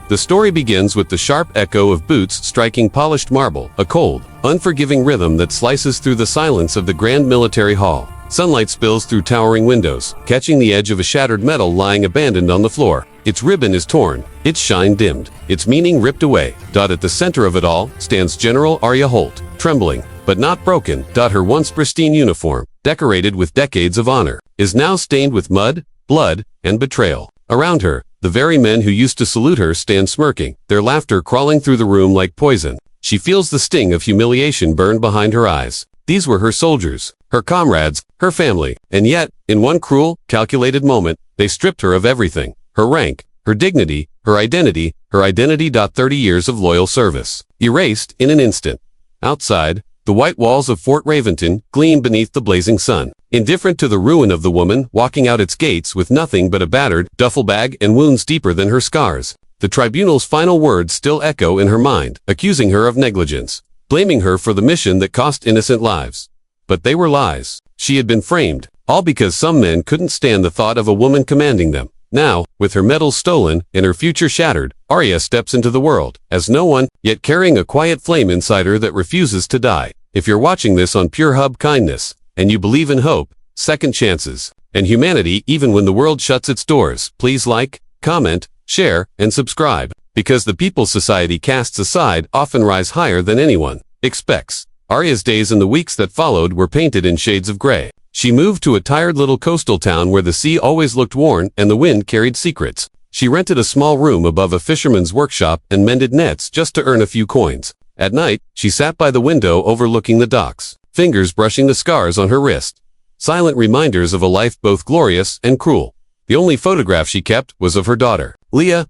The story begins with the sharp echo of boots striking polished marble, a cold, unforgiving rhythm that slices through the silence of the grand military hall. Sunlight spills through towering windows, catching the edge of a shattered medal lying abandoned on the floor. Its ribbon is torn, its shine dimmed, its meaning ripped away. At the center of it all stands General Arya Holt, trembling, but not broken. Her once pristine uniform, decorated with decades of honor, is now stained with mud, blood, and betrayal. Around her, the very men who used to salute her stand smirking, their laughter crawling through the room like poison. She feels the sting of humiliation burn behind her eyes. These were her soldiers, her comrades, her family, and yet, in one cruel, calculated moment, they stripped her of everything. Her rank, her dignity, her identity. 30 years of loyal service, erased in an instant. Outside, the white walls of Fort Raventon gleam beneath the blazing sun, indifferent to the ruin of the woman walking out its gates with nothing but a battered duffel bag and wounds deeper than her scars. The tribunal's final words still echo in her mind, accusing her of negligence, blaming her for the mission that cost innocent lives. But they were lies. She had been framed, all because some men couldn't stand the thought of a woman commanding them. Now, with her medals stolen and her future shattered, Arya steps into the world as no one, yet carrying a quiet flame inside her that refuses to die. If you're watching this on Pure Hub Kindness, and you believe in hope, second chances, and humanity even when the world shuts its doors, please like, comment, share, and subscribe, because the people society casts aside often rise higher than anyone expects. Arya's days and the weeks that followed were painted in shades of gray. She moved to a tired little coastal town where the sea always looked worn and the wind carried secrets. She rented a small room above a fisherman's workshop and mended nets just to earn a few coins. At night, she sat by the window overlooking the docks, fingers brushing the scars on her wrist. Silent reminders of a life both glorious and cruel. The only photograph she kept was of her daughter, Leah,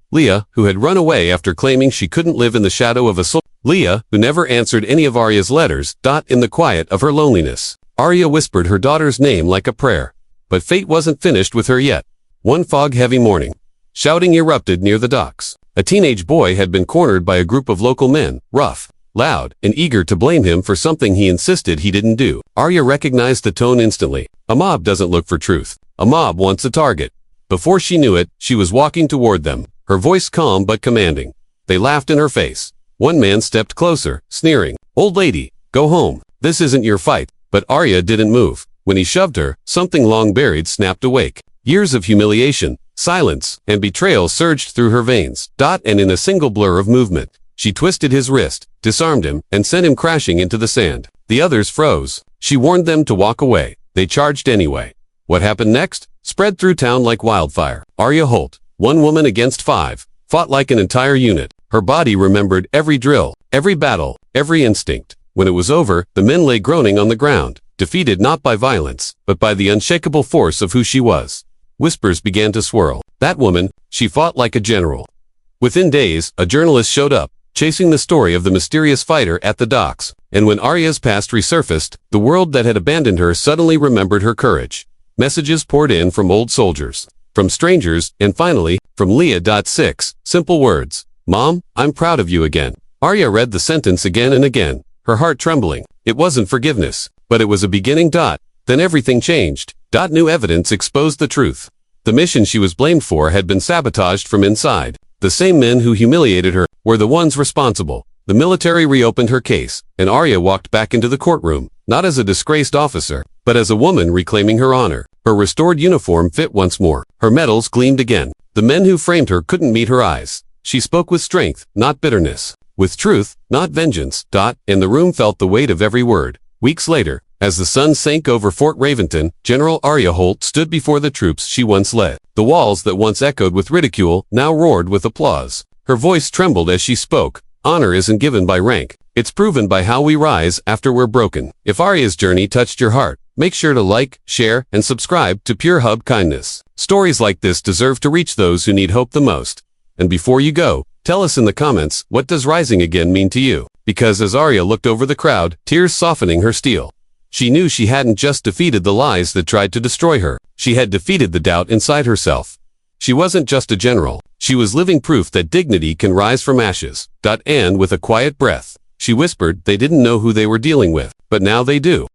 who had run away after claiming she couldn't live in the shadow of a soul. Leah, who never answered any of Arya's letters. In the quiet of her loneliness, Arya whispered her daughter's name like a prayer. But fate wasn't finished with her yet. One fog-heavy morning, shouting erupted near the docks. A teenage boy had been cornered by a group of local men, rough, loud, and eager to blame him for something he insisted he didn't do. Arya recognized the tone instantly. A mob doesn't look for truth. A mob wants a target. Before she knew it, she was walking toward them, her voice calm but commanding. They laughed in her face. One man stepped closer, sneering. "Old lady, go home. This isn't your fight." But Arya didn't move. When he shoved her, something long buried snapped awake. Years of humiliation, silence, and betrayal surged through her veins. And in a single blur of movement, she twisted his wrist, disarmed him, and sent him crashing into the sand. The others froze. She warned them to walk away. They charged anyway. What happened next? Spread through town like wildfire. Arya Holt, one woman against 5, fought like an entire unit. Her body remembered every drill, every battle, every instinct. When it was over, the men lay groaning on the ground, defeated not by violence, but by the unshakable force of who she was. Whispers began to swirl. That woman, she fought like a general. Within days, a journalist showed up, chasing the story of the mysterious fighter at the docks. And when Arya's past resurfaced, the world that had abandoned her suddenly remembered her courage. Messages poured in from old soldiers, from strangers, and finally, from Leah. 6 simple words. "Mom, I'm proud of you again." Arya read the sentence again and again, her heart trembling. It wasn't forgiveness, but it was a beginning. Then everything changed. New evidence exposed the truth. The mission she was blamed for had been sabotaged from inside. The same men who humiliated her were the ones responsible. The military reopened her case, and Arya walked back into the courtroom, not as a disgraced officer, but as a woman reclaiming her honor. Her restored uniform fit once more. Her medals gleamed again. The men who framed her couldn't meet her eyes. She spoke with strength, not bitterness. With truth, not vengeance. And the room felt the weight of every word. Weeks later, as the sun sank over Fort Raventon, General Arya Holt stood before the troops she once led. The walls that once echoed with ridicule now roared with applause. Her voice trembled as she spoke. Honor isn't given by rank. It's proven by how we rise after we're broken. If Arya's journey touched your heart, make sure to like, share, and subscribe to Pure Hub Kindness. Stories like this deserve to reach those who need hope the most. And before you go, tell us in the comments, what does rising again mean to you? Because as Arya looked over the crowd, tears softening her steel, she knew she hadn't just defeated the lies that tried to destroy her. She had defeated the doubt inside herself. She wasn't just a general. She was living proof that dignity can rise from ashes. And with a quiet breath, she whispered they didn't know who they were dealing with, but now they do.